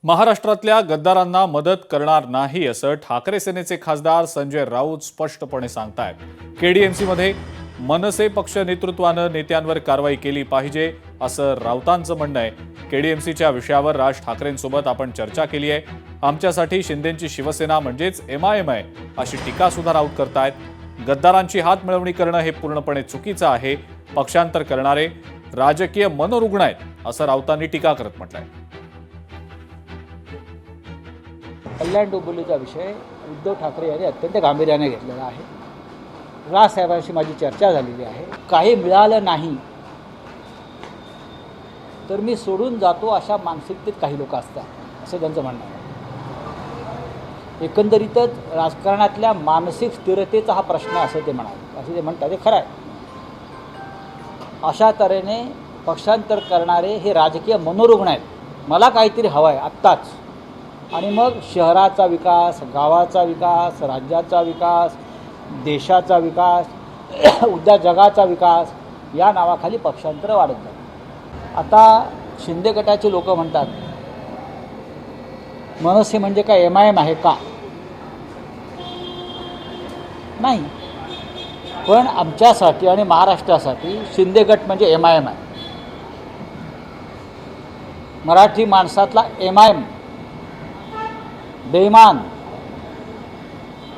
महाराष्ट्रातल्या गद्दारांना मदत करणार नाही असं ठाकरे सेनेचे खासदार संजय राऊत स्पष्टपणे सांगतायत। केडीएमसीमध्ये मनसे पक्ष नेतृत्वानं नेत्यांवर कारवाई केली पाहिजे असं राऊतांचं म्हणणं आहे। केडीएमसीच्या विषयावर राज ठाकरेंसोबत आपण चर्चा केली आहे। आमच्यासाठी शिंदेंची शिवसेना म्हणजेच एमआयएम आहे अशी टीका सुद्धा राऊत करतायत। गद्दारांची हात मिळवणी करणं हे पूर्णपणे चुकीचं आहे। पक्षांतर करणारे राजकीय मनोरुग्ण आहेत असं राऊतांनी टीका करत म्हटलंय। कल्याण डोंबिवलीचा विषय उद्धव ठाकरे यांनी अत्यंत गांभीर्याने घेतलेला आहे। राजसाहेबांशी माझी चर्चा झालेली आहे। काही मिळालं नाही तर मी सोडून जातो अशा मानसिकतेत काही लोक असतात असं त्यांचं म्हणणं आहे। एकंदरीतच राजकारणातल्या मानसिक स्थिरतेचा हा प्रश्न असं ते म्हणाले, असं ते म्हणतात, ते खरं आहे। अशा तऱ्हेने पक्षांतर करणारे हे राजकीय मनोरुग्ण आहेत। मला काहीतरी हवं आहे आत्ताच, आणि मग शहराचा विकास, गावाचा विकास, राज्याचा विकास, देशाचा विकास, उद्या जगाचा विकास या नावाखाली पक्षांतर वाढत जातात। आता शिंदे गटाचे लोक म्हणतात मनसे म्हणजे काय एमआयएम आहे का? नाही, पण आमच्यासाठी आणि महाराष्ट्रासाठी शिंदे गट म्हणजे एमआयएम आहे। मराठी माणसातला एमआयएम बेईमान,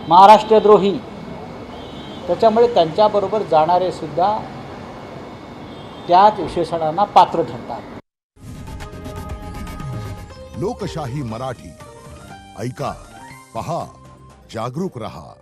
महाराष्ट्रद्रोही, त्याच्यामुळे त्यांच्याबरोबर जाणारे सुद्धा त्याच विशेषणांना पात्र ठरतात। लोकशाही मराठी ऐका, पहा, जागरूक रहा।